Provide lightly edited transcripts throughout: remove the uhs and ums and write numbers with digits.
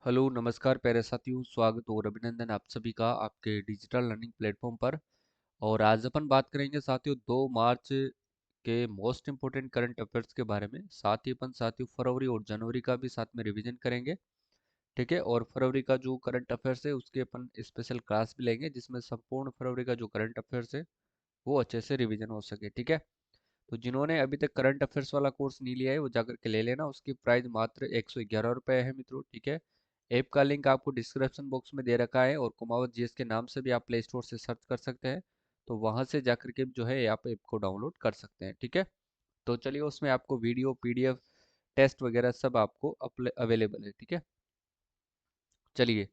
Hello नमस्कार प्यारे साथियों, स्वागत और अभिनंदन आप सभी का आपके डिजिटल लर्निंग प्लेटफॉर्म पर। और आज अपन बात करेंगे साथियों 2 मार्च के मोस्ट इम्पोर्टेंट करंट अफेयर्स के बारे में। साथ ही अपन साथियों फरवरी और जनवरी का भी साथ में रिवीजन करेंगे। ठीक है, और फरवरी का जो करंट अफेयर्स है उसके अपन स्पेशल क्लास भी लेंगे जिसमें संपूर्ण फरवरी का जो करंट अफेयर्स है वो अच्छे से रिवीजन हो सके। ठीक है, तो जिन्होंने अभी तक करंट अफेयर्स वाला कोर्स नहीं लिया है वो जाकर के ले लेना। उसकी प्राइस मात्र 111 रुपये है मित्रों। ठीक है, ऐप का लिंक आपको डिस्क्रिप्शन बॉक्स में दे रखा है और कुमावत जीएस के नाम से भी आप प्ले स्टोर से सर्च कर सकते हैं। तो वहां से जाकर के जो है आप ऐप को डाउनलोड कर सकते हैं। ठीक है, तो चलिए उसमें आपको वीडियो पीडीएफ टेस्ट वगैरह सब आपको अवेलेबल है। ठीक है, चलिए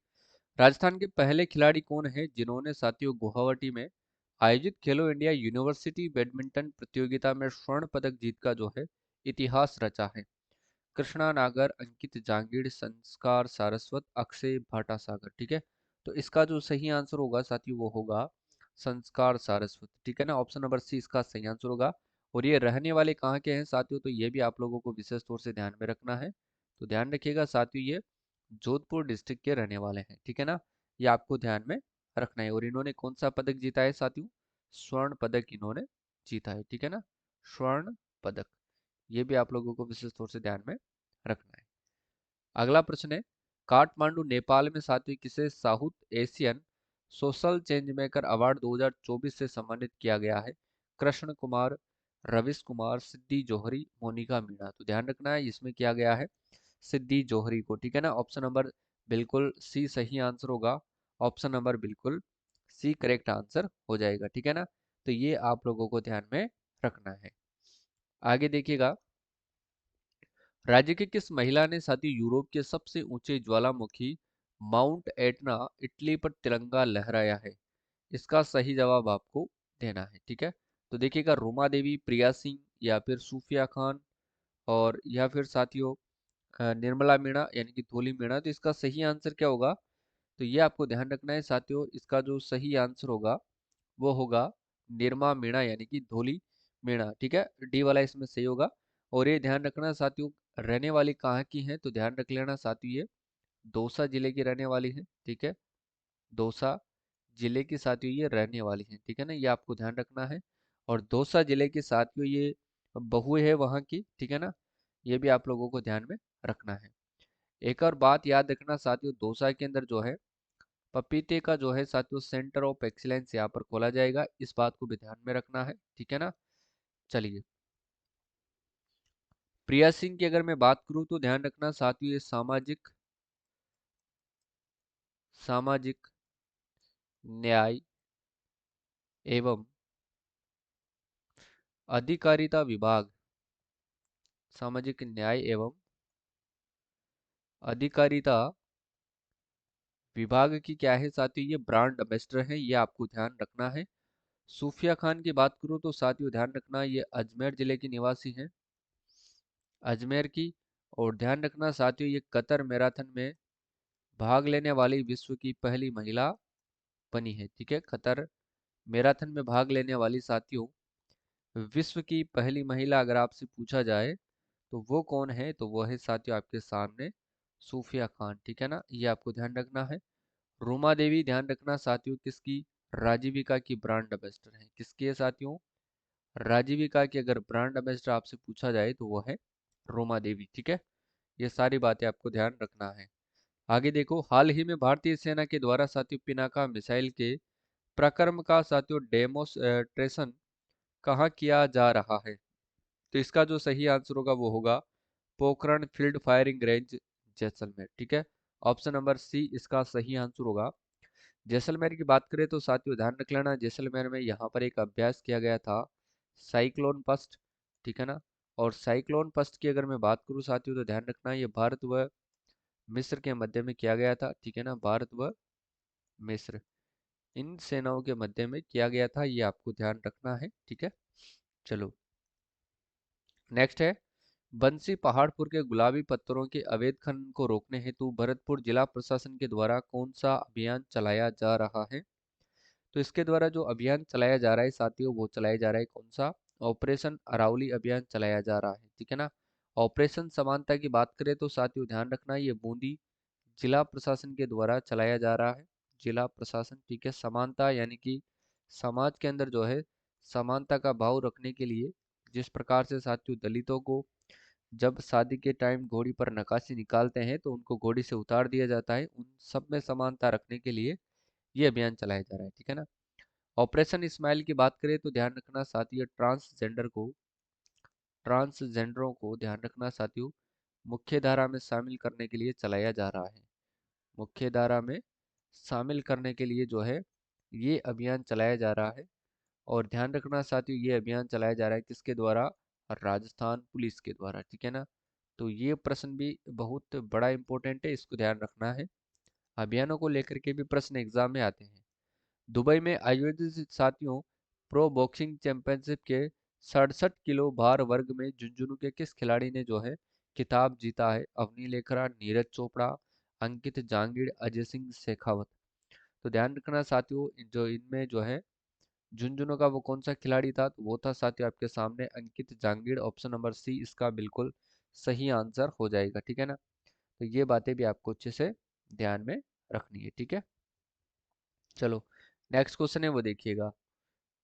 राजस्थान के पहले खिलाड़ी कौन है जिन्होंने साथियों गुवाहाटी में आयोजित खेलो इंडिया यूनिवर्सिटी बैडमिंटन प्रतियोगिता में स्वर्ण पदक जीत का जो है इतिहास रचा है? कृष्णा नागर, अंकित जांगिड़, संस्कार सारस्वत, अक्षय भाटा सागर। ठीक है, तो इसका जो सही आंसर होगा साथियों वो होगा संस्कार सारस्वत। ठीक है ना, ऑप्शन नंबर सी इसका सही आंसर होगा। और ये रहने वाले कहाँ के हैं साथियों, तो ये भी आप लोगों को विशेष तौर से ध्यान में रखना है। तो ध्यान रखिएगा साथियों, ये जोधपुर डिस्ट्रिक्ट के रहने वाले हैं। ठीक है ना, ये आपको ध्यान में रखना है। और इन्होंने कौन सा पदक जीता है साथियों? स्वर्ण पदक इन्होंने जीता है। ठीक है ना, स्वर्ण पदक, ये भी आप लोगों को विशेष तौर से ध्यान में रखना है। अगला प्रश्न है, काठमांडू नेपाल में साथियों किसे south Asian social change maker award 2024 से सम्मानित किया गया है? कृष्ण कुमार, रविश कुमार, सिद्धि जौहरी, मोनिका मीणा। तो ध्यान रखना है इसमें किया गया है सिद्धि जौहरी को। ठीक है ना, ऑप्शन नंबर बिल्कुल सी सही आंसर होगा। ऑप्शन नंबर बिल्कुल सी करेक्ट आंसर हो जाएगा। ठीक है ना, तो ये आप लोगों को ध्यान में रखना है। आगे देखिएगा, राज्य की किस महिला ने साथी यूरोप के सबसे ऊंचे ज्वालामुखी माउंट एटना इटली पर तिरंगा लहराया है? इसका सही जवाब आपको देना है। ठीक है, तो देखिएगा रूमा देवी, प्रिया सिंह, या फिर सूफिया खान, और या फिर साथियों निर्मला मीणा यानी कि धोली मीणा। तो इसका सही आंसर क्या होगा, तो ये आपको ध्यान रखना है साथियों। इसका जो सही आंसर होगा वो होगा निर्मा मीणा यानी कि धोली मीणा। ठीक है, डी वाला इसमें सही होगा। और ये ध्यान रखना साथियों, रहने वाली कहाँ की है, तो ध्यान रख लेना साथियों ये दौसा जिले की रहने वाली है। ठीक है, दौसा जिले की साथियों ये रहने वाली है। ठीक है ना, ये आपको ध्यान रखना है। और दौसा जिले की साथियों ये बहू है वहाँ की। ठीक है ना, ये भी आप लोगों को ध्यान में रखना है। एक और बात याद रखना साथियों, दौसा के अंदर जो है पपीते का जो है साथियों सेंटर ऑफ एक्सीलेंस यहाँ पर खोला जाएगा, इस बात को भी ध्यान में रखना है। ठीक है ना, चलिए प्रिया सिंह की अगर मैं बात करूं तो ध्यान रखना साथियों ये सामाजिक सामाजिक न्याय एवं अधिकारिता विभाग, सामाजिक न्याय एवं अधिकारिता विभाग की क्या है साथियों, ये ब्रांड एम्बेसडर है, ये आपको ध्यान रखना है। सूफिया खान की बात करूं तो साथियों ध्यान रखना ये अजमेर जिले की निवासी हैं, अजमेर की। और ध्यान रखना साथियों ये कतर मैराथन में भाग लेने वाली विश्व की पहली महिला बनी है। ठीक है, कतर मैराथन में भाग लेने वाली साथियों विश्व की पहली महिला अगर आपसे पूछा जाए तो वो कौन है, तो वो है साथियों आपके सामने सूफिया खान। ठीक है ना, ये आपको ध्यान रखना है। रूमा देवी ध्यान रखना साथियों किसकी, राजीविका की ब्रांड एम्बेसडर है। किसकी है साथियों, राजीविका की अगर ब्रांड एम्बेसडर आपसे पूछा जाए तो वो है रूमा देवी। ठीक है, ये सारी बातें आपको ध्यान रखना है। आगे देखो, हाल ही में भारतीय सेना के द्वारा साथियों पिनाका मिसाइल के प्रक्रम का साथियों डेमोस्ट्रेशन कहाँ किया जा रहा है? तो इसका जो सही आंसर होगा वो होगा Pokhran field firing range, Jaisalmer. ठीक है, ऑप्शन नंबर सी इसका सही आंसर होगा। जैसलमेर की बात करें तो साथियों ध्यान रख लेना जैसलमेर में यहाँ पर एक अभ्यास किया गया था साइक्लोन फर्स्ट। ठीक है ना, और साइक्लोन फर्स्ट की अगर मैं बात करूँ साथियों तो ध्यान रखना ये भारत व मिस्र के मध्य में किया गया था। ठीक है ना, भारत व मिस्र इन सेनाओं के मध्य में किया गया था, ये आपको ध्यान रखना है। ठीक है, चलो नेक्स्ट है, बंसी पहाड़पुर के गुलाबी पत्थरों के अवैध खनन को रोकने हेतु भरतपुर जिला प्रशासन के द्वारा कौन सा अभियान चलाया जा रहा है? तो इसके द्वारा जो अभियान चलाया जा रहा है साथियों वो चलाया जा रहा है कौन सा, ऑपरेशन अरावली अभियान चलाया जा रहा है। ठीक है ना, ऑपरेशन समानता की बात करें तो साथियों ध्यान रखना ये बूंदी जिला प्रशासन के द्वारा चलाया जा रहा है। जिला प्रशासन, ठीक है। समानता यानी कि समाज के अंदर जो है समानता का भाव रखने के लिए जिस प्रकार से साथियों दलितों को जब शादी के टाइम घोड़ी पर नक्काशी निकालते हैं तो उनको घोड़ी से उतार दिया जाता है, उन सब में समानता रखने के लिए ये अभियान चलाया जा रहा है, ठीक है ना। ऑपरेशन स्माइल की बात करें तो ध्यान रखना साथियों, ट्रांसजेंडरों को ध्यान रखना साथियों मुख्य धारा में शामिल करने के लिए चलाया जा रहा है। मुख्य धारा में शामिल करने के लिए जो है ये अभियान चलाया जा रहा है। और ध्यान रखना साथियों ये अभियान चलाया जा रहा है किसके द्वारा? राजस्थान पुलिस के द्वारा, ठीक है ना। तो ये प्रश्न भी बहुत बड़ा इंपॉर्टेंट है, इसको ध्यान रखना है। अभियानों को लेकर के भी प्रश्न एग्जाम में आते हैं। दुबई में आयोजित साथियों प्रो बॉक्सिंग चैंपियनशिप के 67 किलो भार वर्ग में झुंझुनू के किस खिलाड़ी ने जो है खिताब जीता है? अवनी लेखरा, नीरज चोपड़ा, अंकित जांगिड़, अजय सिंह शेखावत। तो ध्यान रखना साथियों जो इनमें जो है झुंझुनू का वो कौन सा खिलाड़ी था? तो वो था साथियों आपके सामने अंकित जांगिड़। ऑप्शन नंबर सी इसका बिल्कुल सही आंसर हो जाएगा, ठीक है ना। तो ये बातें भी आपको अच्छे से ध्यान में रखनी है, ठीक है। चलो नेक्स्ट क्वेश्चन है वो देखिएगा।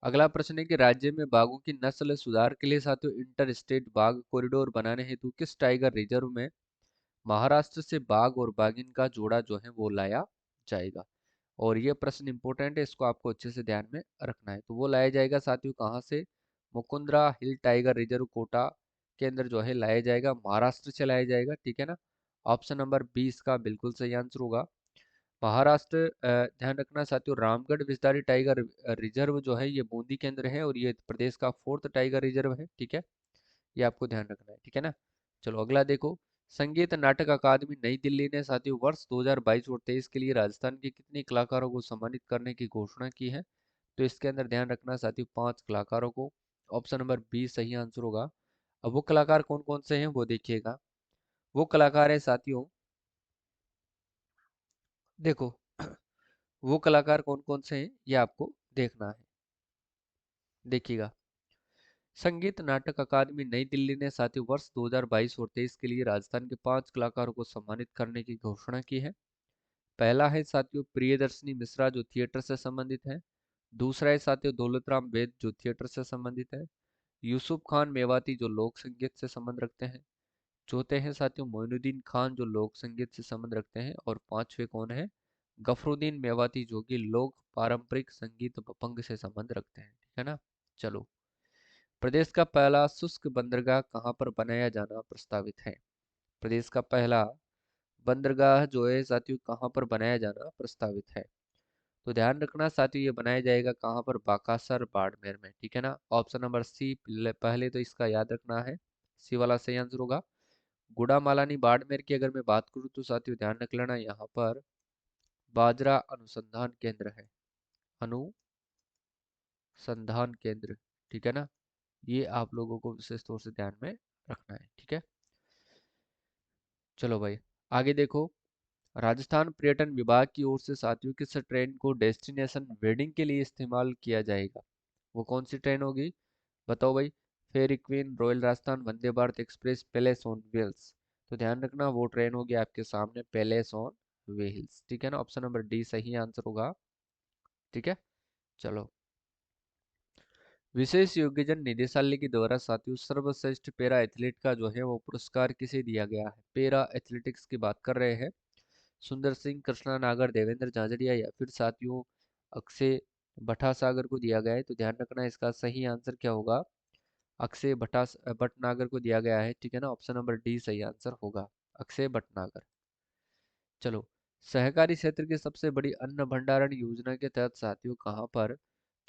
अगला प्रश्न है कि राज्य में बाघों की नस्ल सुधार के लिए साथियों इंटर स्टेट बाघ कॉरिडोर बनाने हेतु किस टाइगर रिजर्व में महाराष्ट्र से बाघ और बाघिन का जोड़ा जो है वो लाया जाएगा? और ये प्रश्न इंपॉर्टेंट है, इसको आपको अच्छे से ध्यान में रखना है। तो वो लाया जाएगा साथियों कहाँ से? मुकुंदरा हिल टाइगर रिजर्व कोटा के अंदर जो है लाया जाएगा, महाराष्ट्र से लाया जाएगा, ठीक है ना। ऑप्शन नंबर 20 का बिल्कुल सही आंसर होगा महाराष्ट्र। ध्यान रखना साथियों रामगढ़ विस्तारी टाइगर रिजर्व जो है ये बूंदी के अंदर है और ये प्रदेश का 4th टाइगर रिजर्व है, ठीक है। ये आपको ध्यान रखना है, ठीक है ना। चलो अगला देखो। संगीत नाटक अकादमी नई दिल्ली ने साथियों वर्ष 2022 और 23 के लिए राजस्थान के कितने कलाकारों को सम्मानित करने की घोषणा की है? तो इसके अंदर ध्यान रखना साथियों 5 कलाकारों को। ऑप्शन नंबर बी सही आंसर होगा। अब वो कलाकार कौन कौन से हैं वो देखिएगा। वो कलाकार है साथियों, देखो वो कलाकार कौन कौन से हैं ये आपको देखना है, देखिएगा। संगीत नाटक अकादमी नई दिल्ली ने साथियों वर्ष 2022 और 23 के लिए राजस्थान के 5 कलाकारों को सम्मानित करने की घोषणा की है। पहला है साथियों प्रियदर्शनी मिश्रा जो थिएटर से संबंधित है। दूसरा है साथियों दौलतराम वेद जो थिएटर से संबंधित है। यूसुफ खान मेवाती जो लोक संगीत से संबंध रखते हैं। चौथे हैं साथियों मोइनुद्दीन खान जो लोक संगीत से संबंध रखते हैं। और पांचवे कौन है? गफरुद्दीन मेवाती जो कि लोक पारंपरिक संगीत भपंग से संबंध रखते हैं, ठीक है ना। चलो प्रदेश का पहला शुष्क बंदरगाह कहाँ पर बनाया जाना प्रस्तावित है? प्रदेश का पहला बंदरगाह जो है साथियों कहाँ पर बनाया जाना प्रस्तावित है? तो ध्यान रखना साथियों ये बनाया जाएगा कहाँ पर? बाकासर बाड़मेर में, ठीक है ना। ऑप्शन नंबर सी पहले तो इसका याद रखना है, सी वाला सही आंसर होगा। गुड़ामालानी बाड़मेर की अगर मैं बात करूँ तो साथियों ध्यान रख लेना यहाँ पर बाजरा अनुसंधान केंद्र है, अनुसंधान केंद्र, ठीक है ना। ये आप लोगों को विशेष तौर से ध्यान में रखना है, ठीक है। चलो भाई आगे देखो। राजस्थान पर्यटन विभाग की ओर से साथियों किस ट्रेन को डेस्टिनेशन वेडिंग के लिए इस्तेमाल किया जाएगा? वो कौन सी ट्रेन होगी बताओ भाई? Fairy Queen, Royal Rajasthan, Vande Bharat Express, Palace on Wheels. तो ध्यान रखना वो ट्रेन होगी आपके सामने पैलेस ऑन व्हील्स, ठीक है ना। ऑप्शन नंबर डी सही आंसर होगा, ठीक है। चलो विशेष योग्यजन निदेशालय के द्वारा साथियों सर्वश्रेष्ठ पैरा एथलीट का जो है वो पुरस्कार किसे दिया गया है? पैरा एथलेटिक्स की बात कर रहे हैं। सुंदर सिंह, कृष्णा नागर, देवेंद्र झाझड़िया या फिर साथियों अक्षय भट्टासागर को दिया गया है? तो ध्यान रखना इसका सही आंसर क्या होगा? अक्षय भट्टनागर को दिया गया है, ठीक है ना। ऑप्शन नंबर डी सही आंसर होगा, अक्षय भट्टनागर। चलो सहकारी क्षेत्र की सबसे बड़ी अन्न भंडारण योजना के तहत साथियों कहाँ पर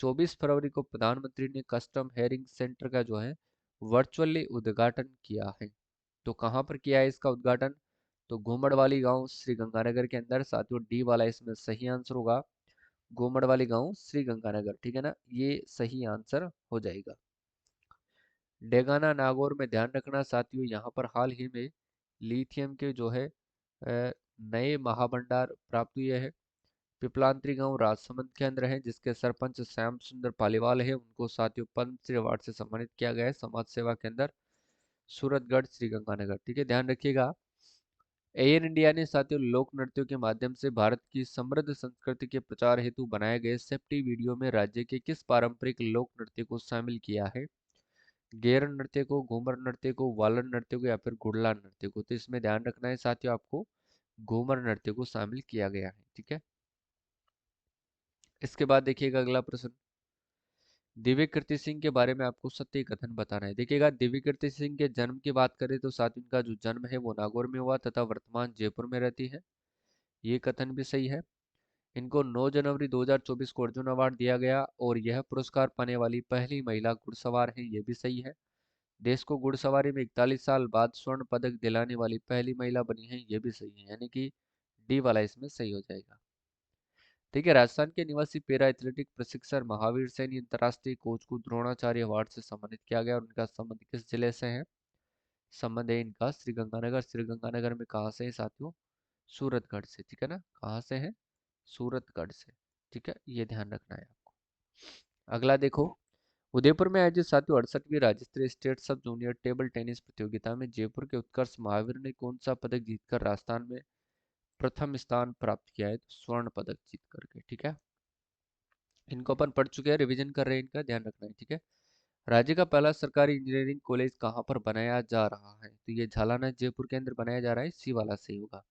24 फरवरी को प्रधानमंत्री ने कस्टम हेयरिंग सेंटर का जो है वर्चुअली उद्घाटन किया है? तो कहाँ पर किया है इसका उद्घाटन? तो घूमड़वाली गांव श्री गंगानगर के अंदर साथियों डी वाला इसमें सही आंसर होगा। घूमड़वाली गांव श्री गंगानगर, ठीक है ना, ये सही आंसर हो जाएगा। डेगाना नागौर में ध्यान रखना साथियों यहाँ पर हाल ही में लिथियम के जो है नए महाभंडार प्राप्त हुए हैं। पिपलांतरी गांव राजसमंद के अंदर है जिसके सरपंच श्याम सुंदर पालीवाल है, उनको साथियों पद्मश्री अवार्ड से सम्मानित किया गया है समाज सेवा के अंदर। सूरतगढ़ श्री गंगानगर, ठीक है ध्यान रखिएगा। एयर इंडिया ने साथियों लोक नृत्यों के माध्यम से भारत की समृद्ध संस्कृति के प्रचार हेतु बनाए गए सेफ्टी वीडियो में राज्य के किस पारंपरिक लोक नृत्य को शामिल किया है? गेर नृत्य को, घूमर नृत्य को, वालन नृत्य को या फिर गुड़ला नृत्य को? तो इसमें ध्यान रखना है साथियों, आपको घूमर नृत्य को शामिल किया गया है। ठीक है, इसके बाद देखिएगा अगला प्रश्न। दिव्य कीर्ति सिंह के बारे में आपको सत्य कथन बताना है। देखिएगा, दिव्य कीर्ति सिंह के जन्म की बात करें तो साथ इनका जो जन्म है वो नागौर में हुआ तथा वर्तमान जयपुर में रहती है। ये कथन भी सही है। इनको 9 जनवरी 2024 को अर्जुन अवार्ड दिया गया और यह पुरस्कार पाने वाली पहली महिला घुड़सवार है। ये भी सही है। देश को घुड़सवारी में 41 साल बाद स्वर्ण पदक दिलाने वाली पहली महिला बनी है। ये भी सही है, यानी कि डी वाला इसमें सही हो जाएगा। ठीक है, राजस्थान के निवासी पैरा एथलेटिक प्रशिक्षक महावीर सैनी अंतर्राष्ट्रीय कोच को द्रोणाचार्य अवार्ड से सम्मानित किया गया और उनका संबंध किस जिले से है? संबंध है इनका श्रीगंगानगर। श्रीगंगानगर में कहाँ से है साथियों? सूरतगढ़ से। ठीक है ना, कहाँ से है? सूरतगढ़ से। ठीक है, ये ध्यान रखना है आपको। अगला देखो, उदयपुर में आयोजित साथियों 68वीं राज्य स्तरीय स्टेट सब जूनियर टेबल टेनिस प्रतियोगिता में जयपुर के उत्कर्ष महावीर ने कौन सा पदक जीतकर राजस्थान में प्रथम स्थान प्राप्त किया है? तो स्वर्ण पदक जीत करके। ठीक है, इनको अपन पढ़ चुके हैं, रिवीजन कर रहे हैं, इनका ध्यान रखना है। ठीक है, राज्य का पहला सरकारी इंजीनियरिंग कॉलेज कहाँ पर बनाया जा रहा है? तो ये झालाना जयपुर के अंदर बनाया जा रहा है। सी वाला सही होगा।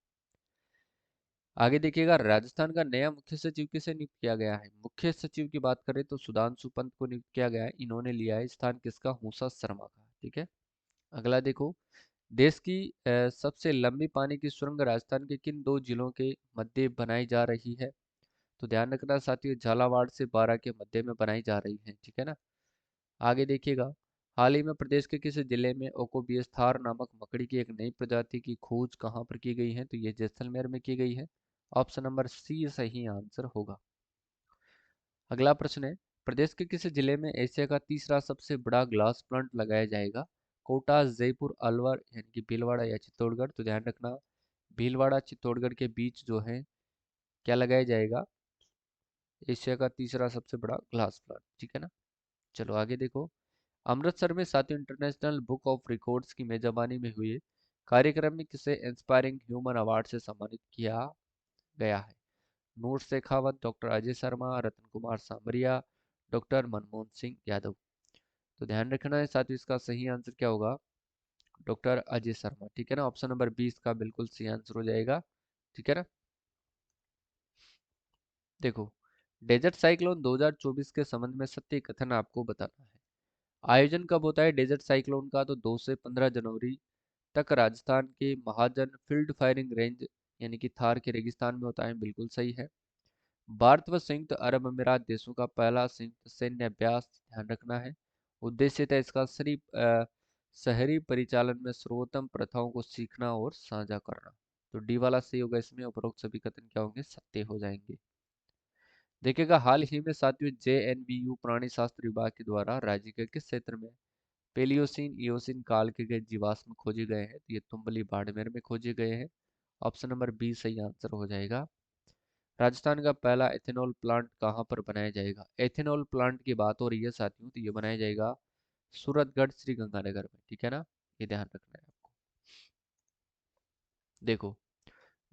आगे देखिएगा, राजस्थान का नया मुख्य सचिव किसे नियुक्त किया गया है? मुख्य सचिव की बात करें तो सुधांशु पंत को नियुक्त किया गया है। इन्होंने लिया है स्थान किसका? हूसा शर्मा का। ठीक है, अगला देखो, देश की सबसे लंबी पानी की सुरंग राजस्थान के किन दो जिलों के मध्य बनाई जा रही है? तो ध्यान रखना साथियों, झालावाड़ से बारा के मध्य में बनाई जा रही है। ठीक है ना, आगे देखिएगा, हाल ही में प्रदेश के किस जिले में ओकोबियस थार नामक मकड़ी की एक नई प्रजाति की खोज कहाँ पर की गई है? तो ये जैसलमेर में की गई है। ऑप्शन नंबर सी सही आंसर होगा। अगला प्रश्न है, प्रदेश के किस जिले में एशिया का तीसरा सबसे बड़ा ग्लास प्लांट लगाया जाएगा? कोटा, जयपुर, अलवर यानी कि भीलवाड़ा या चित्तौड़गढ़? तो ध्यान रखना, भीलवाड़ा चित्तौड़गढ़ के बीच जो है क्या लगाया जाएगा? एशिया का तीसरा सबसे बड़ा ग्लास प्लांट। ठीक है ना, चलो आगे देखो, अमृतसर में सातवें इंटरनेशनल बुक ऑफ रिकॉर्ड्स की मेजबानी में हुए कार्यक्रम में किसे इंस्पायरिंग ह्यूमन अवार्ड से सम्मानित किया गया है? नूर शेखावत, डॉक्टर अजय शर्मा, रतन कुमार सांबरिया, डॉक्टर मनमोहन सिंह यादव? तो ध्यान रखना है साथियों, इसका सही आंसर क्या होगा? डॉक्टर अजय शर्मा। ठीक है ना, ऑप्शन नंबर 20 का बिल्कुल सही आंसर हो जाएगा। ठीक है ना, देखो, डेजर्ट साइक्लोन 2024 के संबंध में सत्य कथन आपको बताना है। आयोजन कब होता है डेजर्ट साइक्लोन का? तो 2 से 15 जनवरी तक राजस्थान के महाजन फील्ड फायरिंग रेंज यानी कि थार के रेगिस्तान में होता है। बिल्कुल सही है। भारत व संयुक्त अरब अमीरात देशों का पहला संयुक्त सैन्य अभ्यास, ध्यान रखना है। उद्देश्य था इसका शहरी परिचालन में सर्वोत्तम प्रथाओं को सीखना और साझा करना। तो डी वाला सही होगा, इसमें उपरोक्त सभी कथन क्या होंगे? सत्य हो जाएंगे। देखिएगा, हाल ही में सातवीं JNVU प्राणी शास्त्र विभाग के द्वारा राज्य के किस क्षेत्र में पेलियोसिन इयोसिन काल के गए जीवाश्म खोजे गए हैं? तो ये तुम्बली बाड़मेर में खोजे गए हैं। ऑप्शन नंबर बी सही आंसर हो जाएगा। राजस्थान का पहला एथेनॉल प्लांट कहाँ पर बनाया जाएगा? एथेनॉल प्लांट की बात हो रही है साथियों, तो ये बनाया जाएगा सूरतगढ़ श्री गंगानगर में। ठीक है ना, ये ध्यान रखना है आपको। देखो,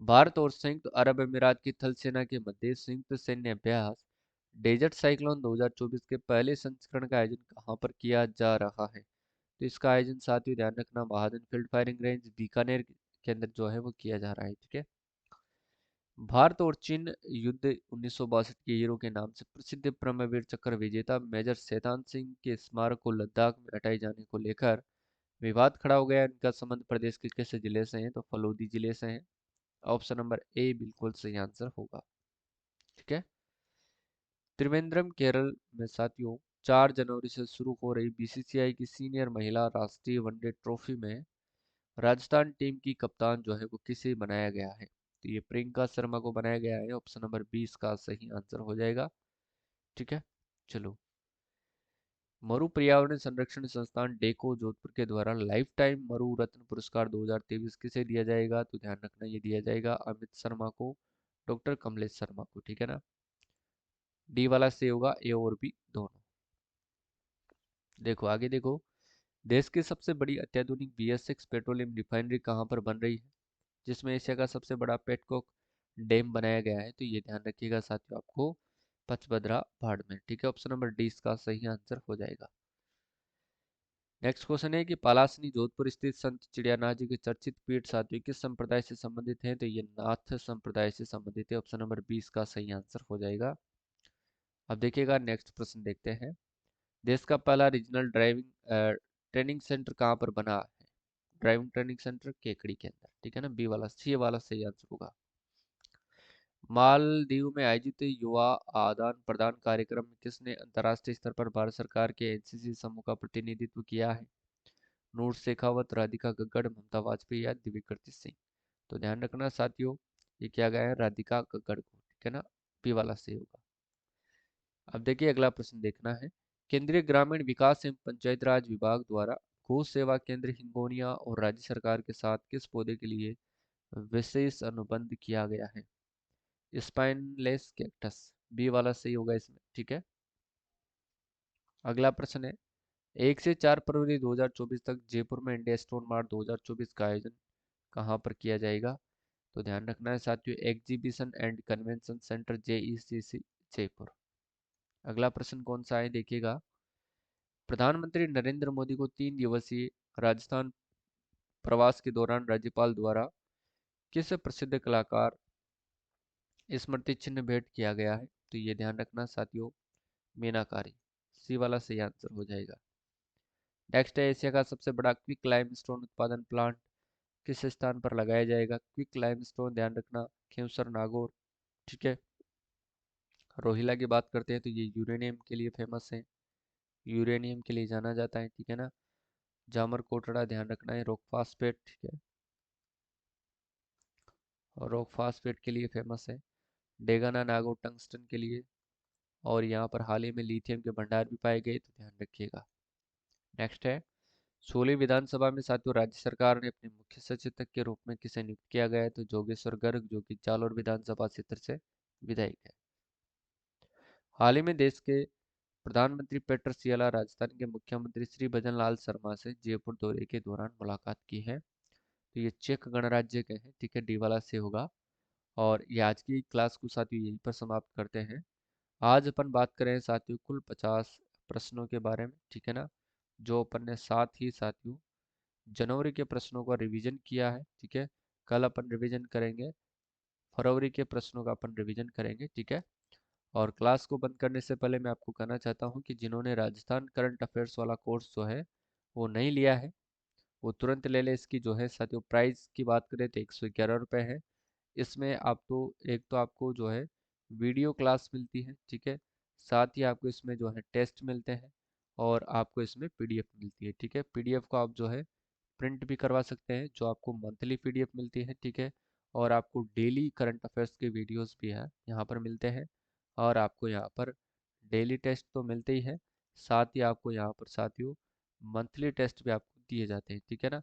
भारत और संयुक्त अरब अमीरात की थल सेना के मध्य संयुक्त सैन्य अभ्यास डेजर्ट साइक्लोन 2024 के पहले संस्करण का आयोजन कहाँ पर किया जा रहा है? तो इसका आयोजन साथियों ध्यान रखना, महाजन फील्ड फायरिंग रेंज बीकानेर के अंदर जो है वो किया जा रहा है। ठीक है, भारत और चीन युद्ध 1962 के हीरो के नाम से प्रसिद्ध परमवीर चक्र विजेता मेजर शैतान सिंह के स्मारक को लद्दाख में हटाए जाने को लेकर विवाद खड़ा हो गया। इनका संबंध प्रदेश के किस जिले से है? तो फलोदी जिले से है। ऑप्शन नंबर ए बिल्कुल सही आंसर होगा। ठीक है, त्रिवेंद्रम केरल में साथियों 4 जनवरी से शुरू हो रही BCCI की सीनियर महिला राष्ट्रीय वनडे ट्रॉफी में राजस्थान टीम की कप्तान जो है वो किसे बनाया गया है? तो ये प्रियंका शर्मा को बनाया गया है। ऑप्शन नंबर 20 का सही आंसर हो जाएगा। ठीक है, चलो, मरु पर्यावरण संरक्षण संस्थान डेको जोधपुर के द्वारा लाइफ टाइम मरु रत्न पुरस्कार 2023 किसे दिया जाएगा? तो ध्यान रखना, ये दिया जाएगा अमित शर्मा को, डॉक्टर कमलेश शर्मा को। ठीक है ना, डी वाला से होगा, ए और बी दोनों। देखो आगे देखो, देश की सबसे बड़ी अत्याधुनिक BS6 पेट्रोलियम रिफाइनरी कहाँ पर बन रही है? जिसमें एशिया का सबसे बड़ा पेटकोक डैम बनाया गया है? तो ये ध्यान रखिएगा साथियों, आपको पचभद्रा बाड़मेर। ठीक है, ऑप्शन नंबर डी इसका सही आंसर हो जाएगा। नेक्स्ट क्वेश्चन है कि पलासनी जोधपुर स्थित संत चिड़ियानाथ जी के चर्चित पीठ साध्वी किस संप्रदाय से संबंधित हैं? तो ये नाथ संप्रदाय से संबंधित है। ऑप्शन नंबर 20 का सही आंसर हो जाएगा। अब देखिएगा नेक्स्ट प्रश्न देखते हैं। देश का पहला रीजनल ड्राइविंग ट्रेनिंग सेंटर कहाँ पर बना है? ड्राइविंग ट्रेनिंग सेंटर केकड़ी के अंदर। ठीक है ना, बी वाला, सी वाला सही आंसर होगा। मालदीव में आयोजित युवा आदान प्रदान कार्यक्रम में किसने अंतर्राष्ट्रीय स्तर पर भारत सरकार के एनसीसी समूह का प्रतिनिधित्व किया है? नूर शेखावत, राधिका गग्गड़, ममता वाजपेयी या दिव्यकृति सिंह? तो ध्यान रखना साथियों, ये क्या गया है? राधिका गग्गड़ को। ठीक है ना, बी वाला सही होगा। अब देखिए अगला प्रश्न देखना है। केंद्रीय ग्रामीण विकास एवं पंचायत राज विभाग द्वारा गौ सेवा केंद्र हिंगोनिया और राज्य सरकार के साथ किस पौधे के लिए विशेष अनुबंध किया गया है? स्पाइनलेस कैक्टस, बी वाला सही होगा इसमें। ठीक है, अगला प्रश्न है। 1 से 4 फरवरी 2024 तक जयपुर में इंडिया स्टोन मार्ट 2024 का आयोजन कहाँ पर किया जाएगा? तो ध्यान रखना है साथियों, exhibition and convention centre JECC Jaipur. अगला प्रश्न कौन सा है देखिएगा। प्रधानमंत्री नरेंद्र मोदी को 3 दिवसीय राजस्थान प्रवास के दौरान राज्यपाल द्वारा किस प्रसिद्ध कलाकार स्मृति चिन्ह भेंट किया गया है? तो ये ध्यान रखना साथियों, मीनाकारी, सी वाला सही आंसर हो जाएगा। नेक्स्ट है, एशिया का सबसे बड़ा क्विक लाइमस्टोन उत्पादन प्लांट किस स्थान पर लगाया जाएगा? क्विक लाइमस्टोन ध्यान रखना, खेवसर नागौर। ठीक है, रोहिला की बात करते हैं तो ये यूरेनियम के लिए फेमस है, यूरेनियम के लिए जाना जाता है। ठीक है ना, जामर कोटड़ा ध्यान रखना है, रॉक फास्फेट। ठीक है, और रॉक फास्फेट के लिए फेमस है। डेगाना नागौर टंगस्टन के लिए, और यहाँ पर हाल ही में लिथियम के भंडार भी पाए गए, तो ध्यान रखिएगा। नेक्स्ट है, 16वीं विधानसभा में साथियों राज्य सरकार ने अपने मुख्य सचेतक के रूप में किसे नियुक्त किया गया है? तो जोगेश्वर गर्ग, जो कि जालोर विधानसभा क्षेत्र से विधायक है। हाल ही में देश के प्रधानमंत्री पेटर सियाला राजस्थान के मुख्यमंत्री श्री भजन लाल शर्मा से जयपुर दौरे के दौरान मुलाकात की है। तो ये चेक गणराज्य के हैं। ठीक है, डी वाला से होगा। और ये आज की क्लास को साथियों यहीं पर समाप्त करते हैं। आज अपन बात करें साथियों कुल 50 प्रश्नों के बारे में। ठीक है ना, जो अपन ने साथ ही साथियों जनवरी के प्रश्नों का रिवीजन किया है। ठीक है, कल अपन रिवीजन करेंगे फरवरी के प्रश्नों का, अपन रिवीजन करेंगे। ठीक है, और क्लास को बंद करने से पहले मैं आपको कहना चाहता हूँ कि जिन्होंने राजस्थान करंट अफेयर्स वाला कोर्स जो है वो नहीं लिया है, वो तुरंत ले ले। इसकी जो है साथियों प्राइस की बात करें तो 111 रुपये है। इसमें आप तो एक तो आपको जो है वीडियो क्लास मिलती है। ठीक है, साथ ही आपको इसमें जो है टेस्ट मिलते हैं, और आपको इसमें पीडीएफ मिलती है। ठीक है, पीडीएफ को आप जो है प्रिंट भी करवा सकते हैं, जो आपको मंथली पीडीएफ मिलती है। ठीक है, और आपको डेली करंट अफेयर्स के वीडियोस भी है यहाँ पर मिलते हैं, और आपको यहाँ पर डेली टेस्ट तो मिलते ही है, साथ ही आपको यहाँ पर साथियों मंथली टेस्ट भी आपको दिए जाते हैं। ठीक है ना,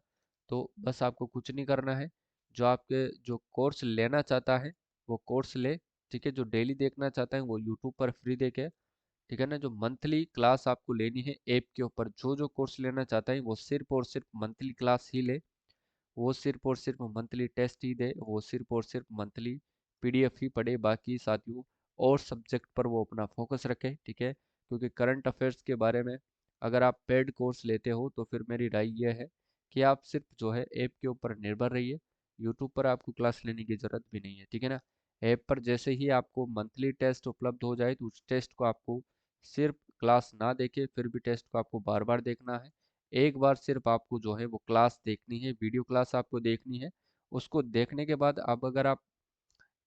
तो बस आपको कुछ नहीं करना है, जो आपके जो कोर्स लेना चाहता है वो कोर्स ले। ठीक है, जो डेली देखना चाहता है वो यूट्यूब पर फ्री देखे। ठीक है ना, जो मंथली क्लास आपको लेनी है ऐप के ऊपर, जो जो कोर्स लेना चाहता है वो सिर्फ और सिर्फ मंथली क्लास ही ले, वो सिर्फ और सिर्फ मंथली टेस्ट ही दे, वो सिर्फ और सिर्फ मंथली पीडीएफ ही पढ़े। बाकी साथियों और सब्जेक्ट पर वो अपना फोकस रखे। ठीक है, क्योंकि करंट अफेयर्स के बारे में अगर आप पेड कोर्स लेते हो तो फिर मेरी राय यह है कि आप सिर्फ जो है ऐप के ऊपर निर्भर रहिए, यूट्यूब पर आपको क्लास लेने की ज़रूरत भी नहीं है। ठीक है ना, ऐप पर जैसे ही आपको मंथली टेस्ट उपलब्ध हो जाए तो उस टेस्ट को आपको सिर्फ क्लास ना देके फिर भी टेस्ट को आपको बार बार देखना है। एक बार सिर्फ आपको जो है वो क्लास देखनी है, वीडियो क्लास आपको देखनी है। उसको देखने के बाद अब अगर आप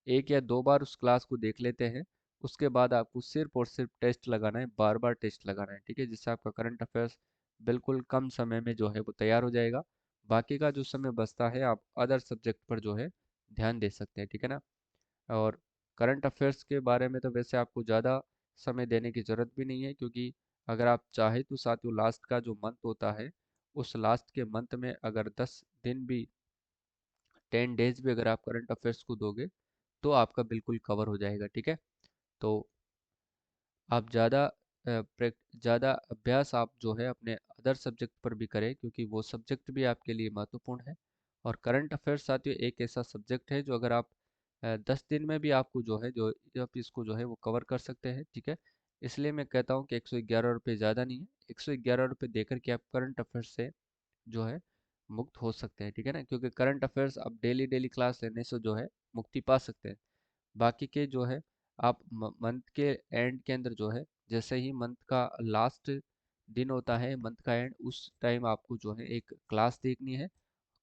1 या 2 बार उस क्लास को देख लेते हैं, उसके बाद आपको सिर्फ और सिर्फ टेस्ट लगाना है, बार बार टेस्ट लगाना है। ठीक है, जिससे आपका करंट अफेयर्स बिल्कुल कम समय में जो है वो तैयार हो जाएगा। बाकी का जो समय बचता है आप अदर सब्जेक्ट पर जो है ध्यान दे सकते हैं। ठीक है ना, और करंट अफेयर्स के बारे में तो वैसे आपको ज़्यादा समय देने की ज़रूरत भी नहीं है, क्योंकि अगर आप चाहे तो साथियों लास्ट का जो मंथ होता है उस लास्ट के मंथ में अगर 10 दिन भी, 10 डेज भी अगर आप करंट अफेयर्स को दोगे तो आपका बिल्कुल कवर हो जाएगा। ठीक है, तो आप ज़्यादा अभ्यास आप जो है अपने अदर सब्जेक्ट पर भी करें, क्योंकि वो सब्जेक्ट भी आपके लिए महत्वपूर्ण है। और करंट अफेयर्स साथियों एक ऐसा सब्जेक्ट है जो अगर आप 10 दिन में भी आपको जो है जो आप इसको जो है वो कवर कर सकते हैं, ठीक है। इसलिए मैं कहता हूँ कि 111 रुपये ज़्यादा नहीं है, 111 रुपये देकर के आप करंट अफेयर्स से जो है मुक्त हो सकते हैं, ठीक है ना, क्योंकि करंट अफेयर्स आप डेली डेली क्लास लेने से जो है मुक्ति पा सकते हैं। बाकी के जो है आप मंथ के एंड के अंदर जो है, जैसे ही मंथ का लास्ट दिन होता है, मंथ का एंड, उस टाइम आपको जो है एक क्लास देखनी है।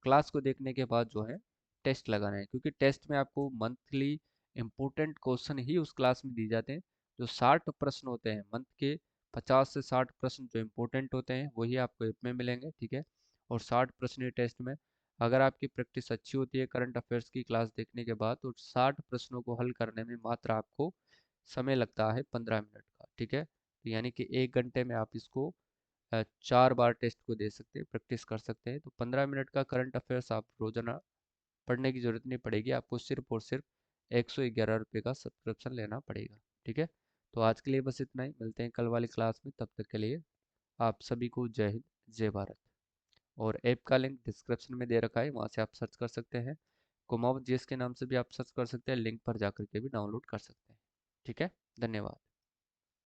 क्लास को देखने के बाद जो है टेस्ट लगाना है, क्योंकि टेस्ट में आपको मंथली इम्पोर्टेंट क्वेश्चन ही उस क्लास में दिए जाते हैं। जो 60 प्रश्न होते हैं मंथ के, 50 से 60 प्रश्न जो इम्पोर्टेंट होते हैं वही आपको ऐप में मिलेंगे, ठीक है। और 60 प्रश्न टेस्ट में अगर आपकी प्रैक्टिस अच्छी होती है करंट अफेयर्स की क्लास देखने के बाद, तो 60 प्रश्नों को हल करने में मात्र आपको समय लगता है 15 मिनट का, ठीक है। तो यानी कि 1 घंटे में आप इसको 4 बार टेस्ट को दे सकते हैं, प्रैक्टिस कर सकते हैं। तो 15 मिनट का करंट अफेयर्स आप रोजाना पढ़ने की जरूरत नहीं पड़ेगी, आपको सिर्फ और सिर्फ 111 रुपये का सब्सक्रिप्शन लेना पड़ेगा, ठीक है। तो आज के लिए बस इतना ही, मिलते हैं कल वाली क्लास में, तब तक के लिए आप सभी को जय हिंद, जय भारत। और ऐप का लिंक डिस्क्रिप्शन में दे रखा है, वहाँ से आप सर्च कर सकते हैं। कुमाऊं जीएस के नाम से भी आप सर्च कर सकते हैं, लिंक पर जाकर के भी डाउनलोड कर सकते हैं, ठीक है। धन्यवाद।